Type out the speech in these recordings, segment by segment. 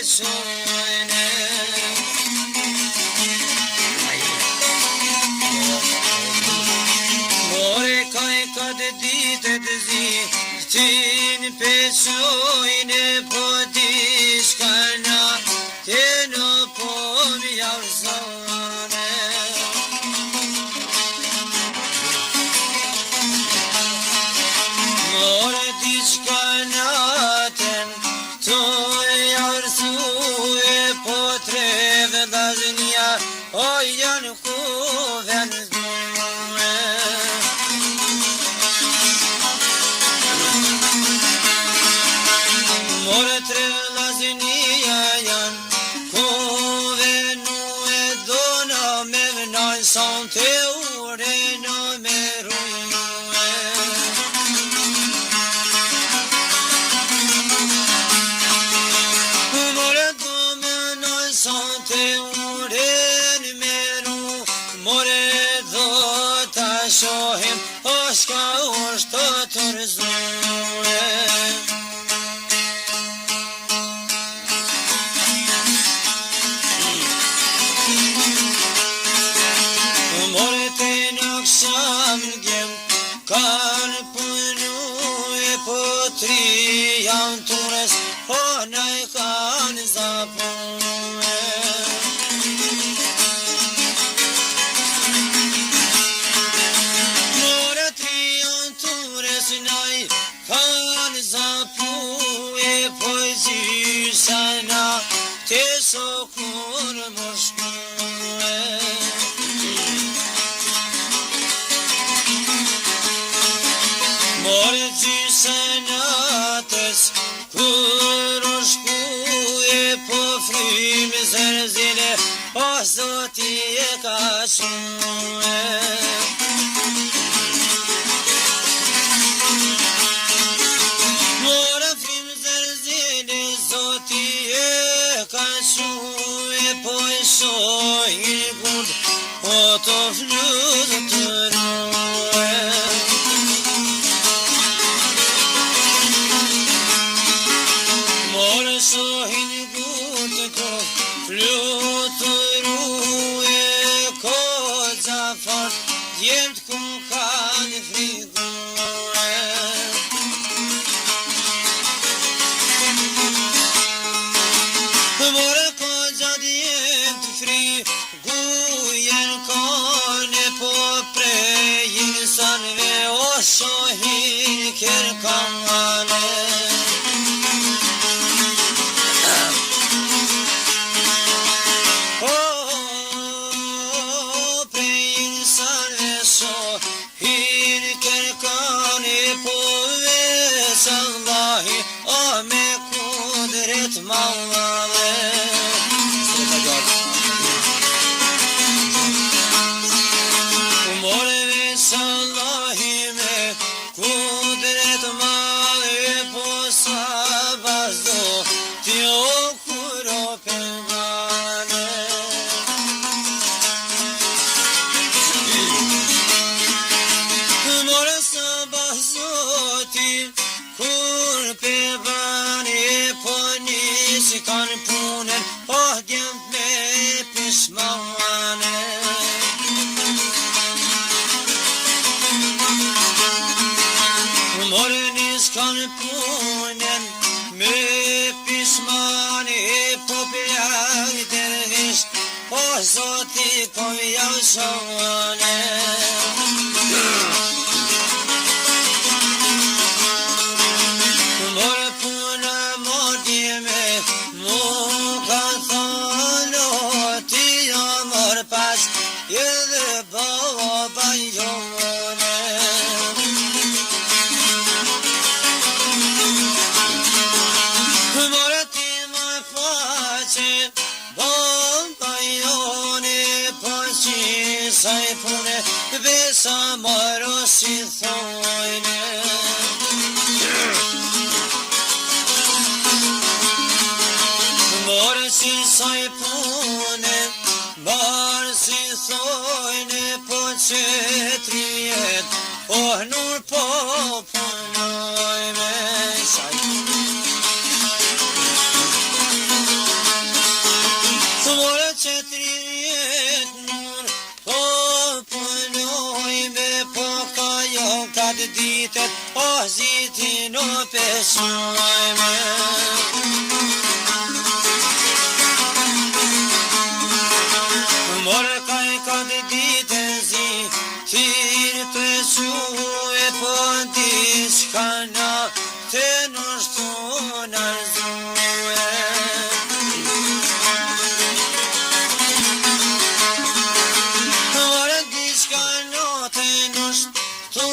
besojnë. More kaj këtë ditë të zi, tin besojnë, po di shkana, të në po mjallëzane. More di shkanaten, të jarësue, po treve dhazënja, o janë kuven dhune. More treve dhazënja janë, kuven e dhona me vënajnë, son të ure në me rujnë. Shohim, oshka është të rëzue. More të në kësam në gjem, kanë punu e po tri janë tures, o nëj kanë zapune. Kanë zapu e pojëzirë sana, të sokur më shkue. More gjyrë sanatës, kur o shkue, po frymë zërzile, o zoti e ka shue. Shojnë gund, o të fludë të rue. More shojnë gund, të fludë të rue, ko zafar, djemt ku kanë frigue. More ko gjadjet fri, gujen kone po prejin sanve, o shohin kërkane. O prejin sanve, shohin kërkane, po vesallahi, o me kudret mallave. More vesallahi me kudret mallave, po sabazdo ti o kuro pemane. More sabazdo ti kur pemane, po nisi kanë punën, o djemt me pishmane. More nis kanë punën, me pishmane, po pjak dervish, o zoti po mjallëzane. More puna modje me mu ka thonë, ti amor pas, edhe baba jone. More ti më faqe, baba jone, po që saj pune, besa maro si thojne. More si saj pune, barë si thojne, po që trijet, o nur po punoj me saj. këtë ditët, o zitin o pesojme. Morë kaj këtë ditën zitin pesojme, po diçka na të nështu nërzume. Morë diçka na të nështu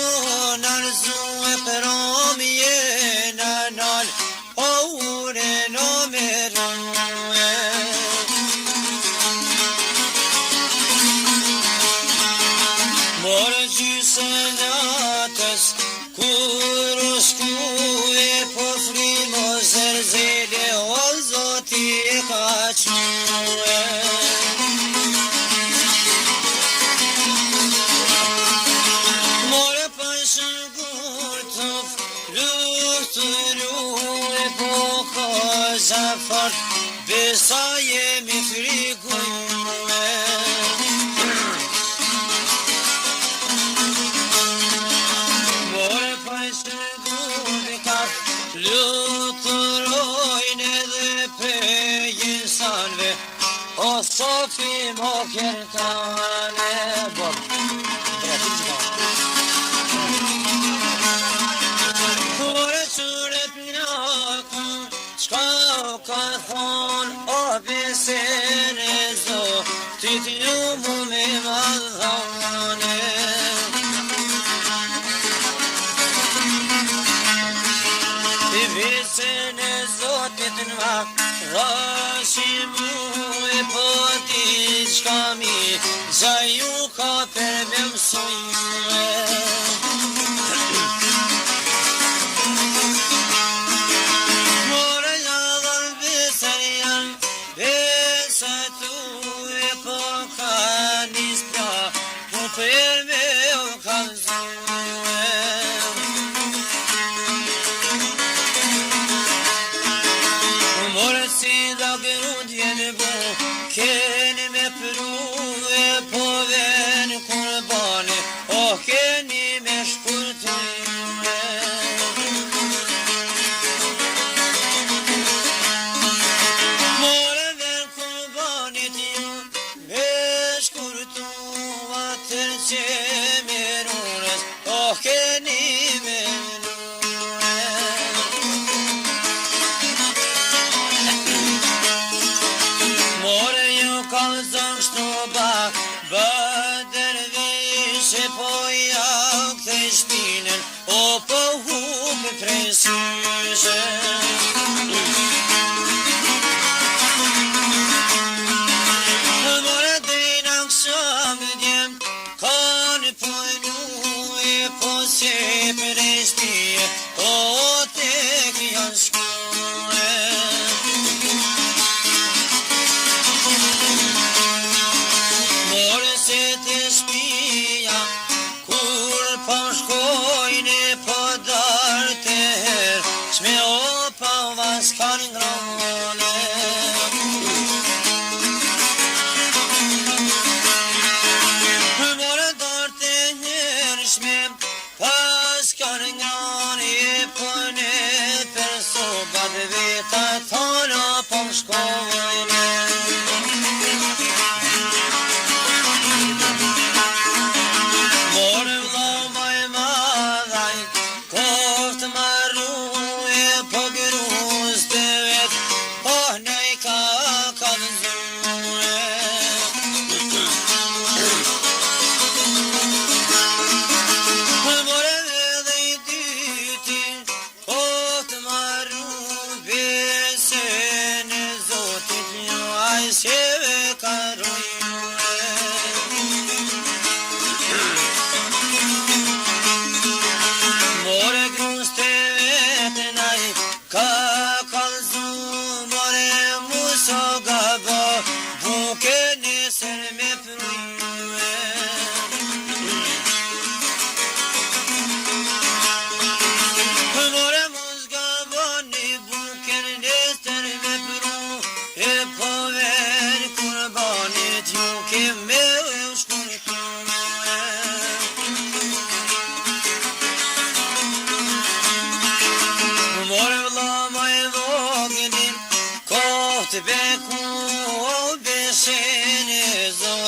nërzume, pero mi jena nal, o ure no merue. Morë gjysë natës, kur u shkue, po frimo zërzele, o zoti e ka que. Morë pashën kur të luftërue, po ka zafart, besa jemi frikue. Lutërojnë edhe pejinsanve, o sofi mo kjertane. Kure qëret njakën, qka o ka thonë, o besen e zotit ju mu me madhane. Besen e zotit n'va rashimu, e po diçka mi za ju ka për me mësojme. More jadhën besen janë besetu, e po ka nis pra, po për me o kalzojme. Keni me prue, po ven kurbani, o keni me shkurtime. More ven kurbanit ju, me shkurtua tër që me rures, o keni me Dervishe po jak të shpinën, o po hupe presyshe. More dhejna kësam djem, kanë pojnu e po se për e shpije, o tek janë shkue. More se të shpija, kur po shkojnë po darë të herë, shme o pa vas kanë ngrone. More darë të herë, shme pa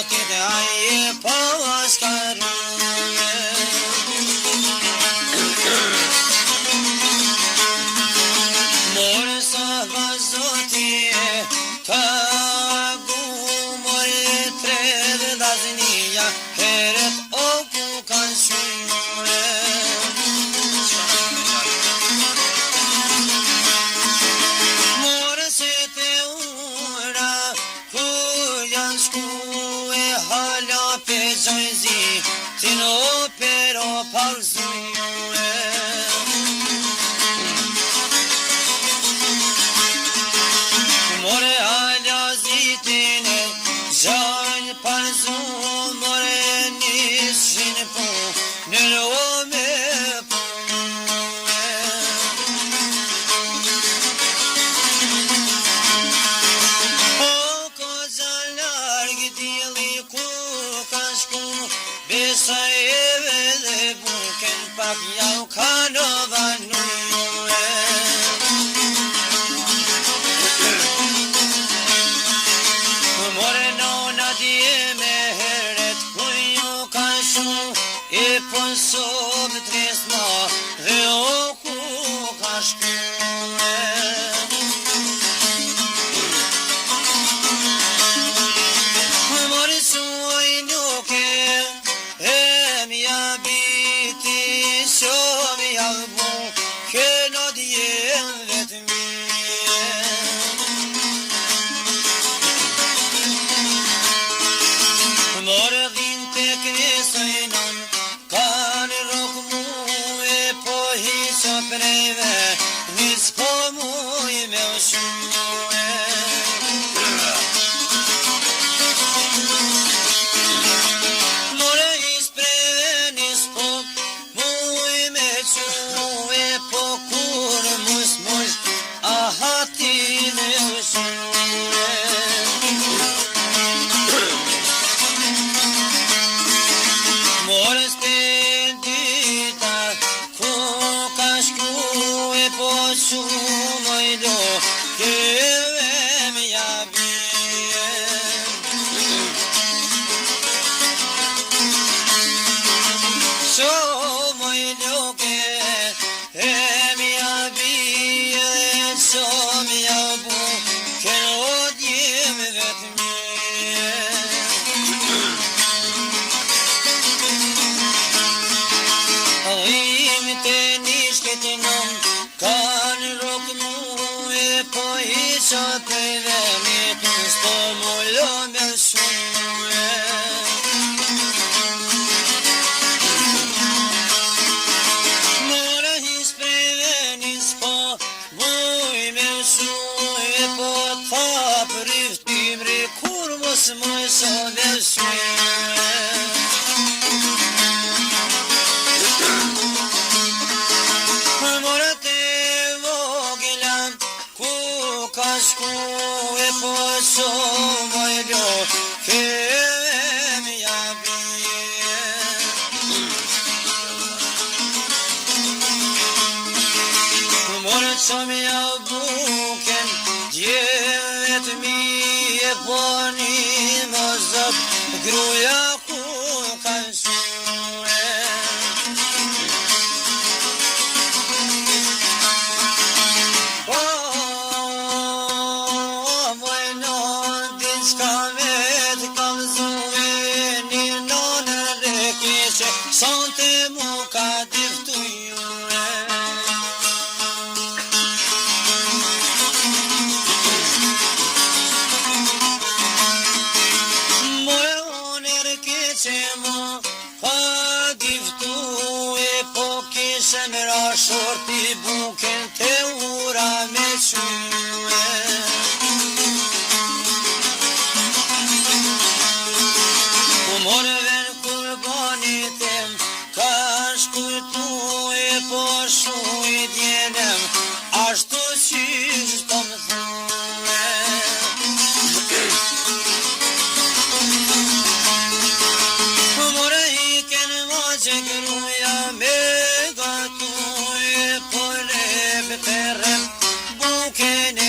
Zotit aje pas karuje. Morë sa va Zotit ka gumore tredë daznia heret o ku kanë shujure. Morë se te ura ku janë shkue hala pe gjojzi ti në pero palzujure. More hala zitine Zajnë palzu more nishin po në lome po. O koza larg dili ku ka shku besa eve dhe buken pak jau ka në vanuje. More nona dje me heret ku ju ka shu e po sot tresma dhe o ku ka shku. More suaj nuke e mja biti shumë javbu ke në djem vetëmi. More dhin të kresojnon kanë rok mu e po hiqa prejve nis po muj me u shumue. More his prejve nis po muj me quve po kur mus mush a hati me u shumue. More stendita ku ka shku e po shumoj do keve mja bie. Shumoj do keve mja bie shumja bu ke në djem vetëmi. Te nishket nëm kanë rok mu e po hiqa prejve mitën s'po mullo me shume. More his prejve nis po muj me shume po thap rift imri kur mos muj so me shume. More te voglan ku ka shku e po shumoj do keve mja bie. More shumë ja buken djevet mi e po një më zëp gruja ku ka shue. Sante mu ka diftu jure. More oner keqe mu ka diftu e po kishen ra shorti buken te ura me qure. More ven kurbanit ka shkujtu e po shuj djenem ashtu qysh po më thune. More hiken ma që gruja me gatu e po rep të rep buken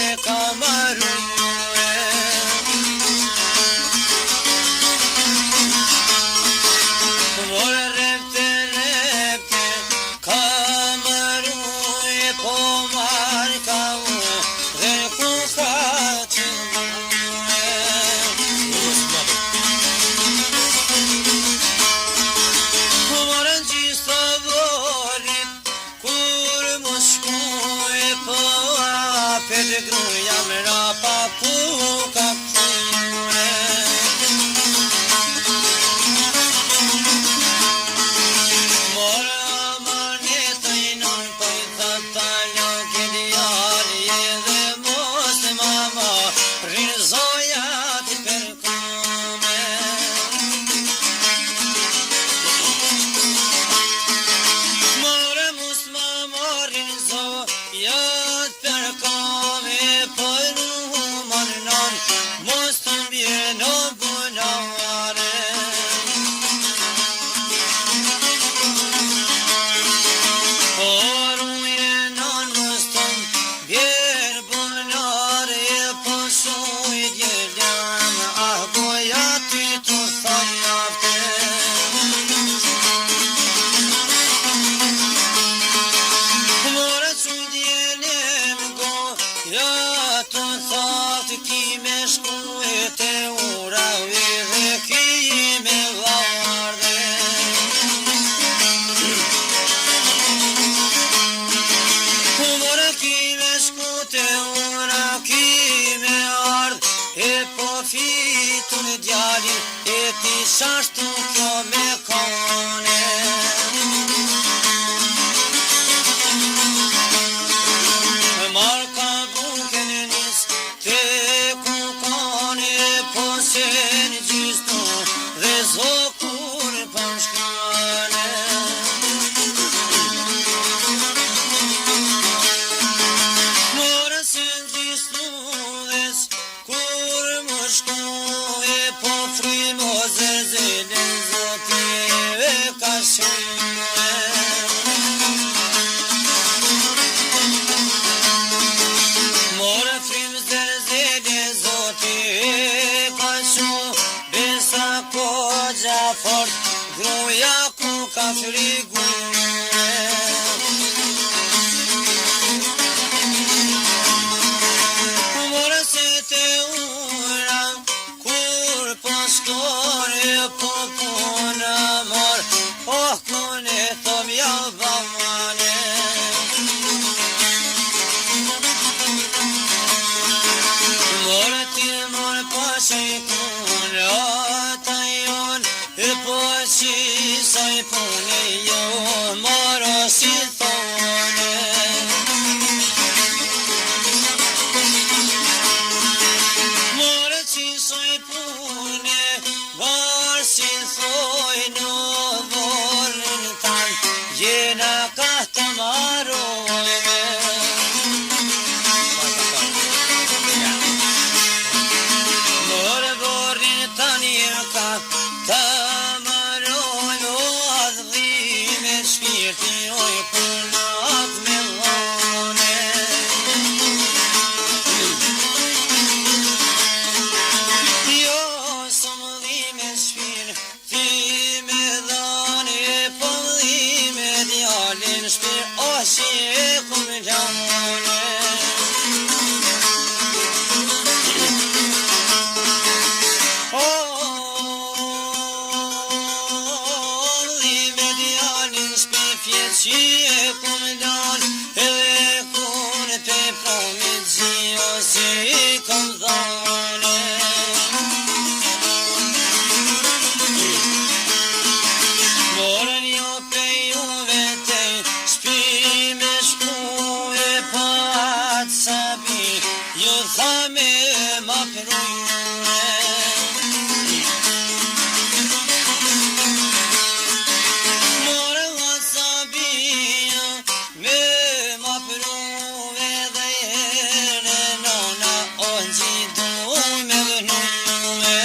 shashtu kjo me kone. Marka buken nis te ku kone, po se në gjystu dhe zokur pashkane. More se në gjystu dhe kur më shkove, po frimo zëzëllën zotive ka shumë. More frim zëzëllën zotive ka shumë, besa ko gjafort, gruja ku ka frigune. More se te ura, kur pastore po puna mor, oh kune thom ja vamane. More ti mor pashe kune ata jon, po si saj pune jo, moro si thone. More si saj pune, var si thoj në vorën tan, jena ka të marojme. More vorën tan jena ka të marojme, o adhime shpirti oj punat me dhone. Jo somëllime shpirti me dhone, po dhime djalin shpir, o shi e kum gjane. Dhime djalin shpir, fjet shi e kum dan, edhe kun pe promit zio si kum dhane. Morën jo prej juve te shpi me shkue, po atë sabi ju tha me ma prujue. Morën atë sabi me ma prujue, dhe jene nona o gjitu me vënue.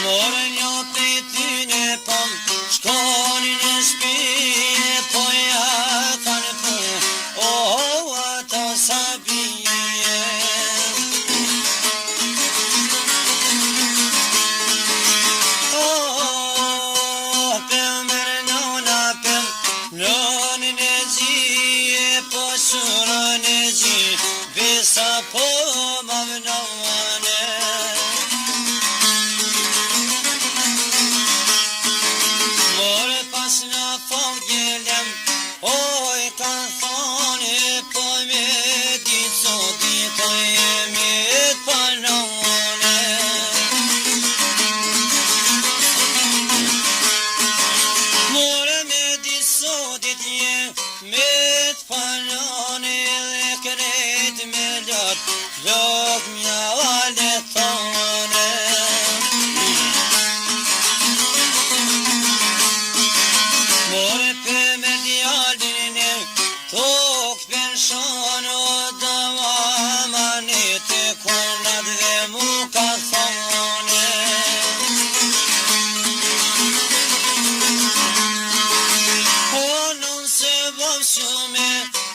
Morën jo prej tyne pom, shkonin e shpije, po ja kanë pu, o ato sabije. O, pëmër nona pëm, nonin e gjije, po shurën e gjije, besa po ma vënone. More pas në fond gjelem, oj ka thone, po me ditë sot ditë jemi të panone. More me ditë sot ditë jemi të panone, dhe kret me lok mja vale thone. More pëmër djalin e tok penshon, o dava manet e konat dhe mu ka thone. Po non se bov shume,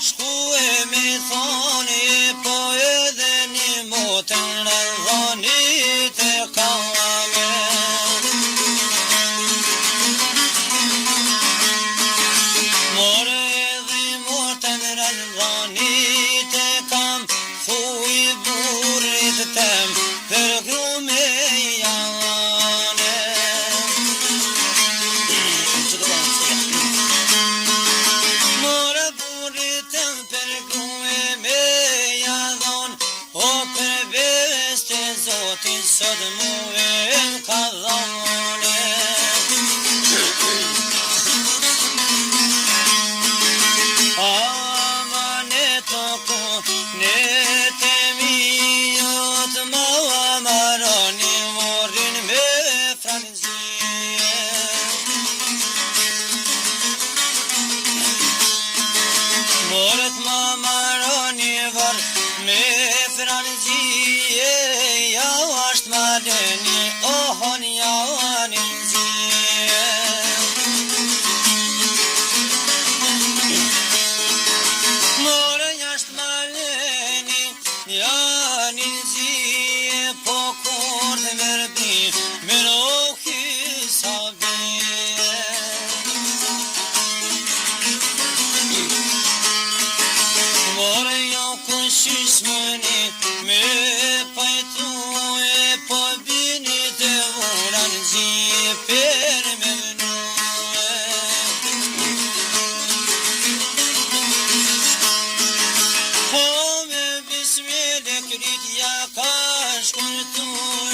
shkue me thone, po edhe një motën rëdhonit e kame. More edhe motën rëdhonit e kam, thuj burit tem, për grume jane. More burit tem, për grume me jadon, o për sot muën ka dhone. Amane toko ne temi jot ma amaroni morin me franzie. Moret ma amaroni var me franzie. Ja është maleni ohon ja anëzie. Po kur të mërdi, me rohi sabie. More jo kushish mëni, me pajtu e po bini të vuran zi per me mënue. Po me bismile kritja ka shkurtu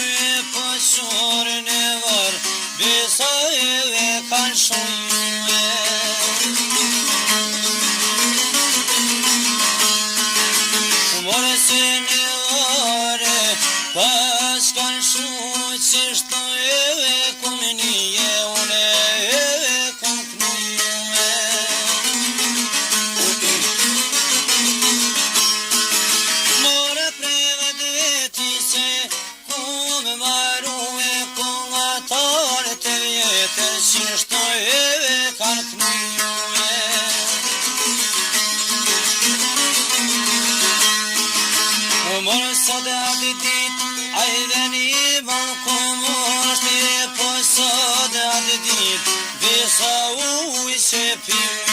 e po shorën e var, besa e kan shumë. More se në vare, pas kan shumë qishto e kumënije, une e kum knuje. More preve deti se kum maru e kum atar të vjetër, qishto e kan knuje. More sot ati dit, ai veni balkon është e po sot ati dit, besa u i se pime.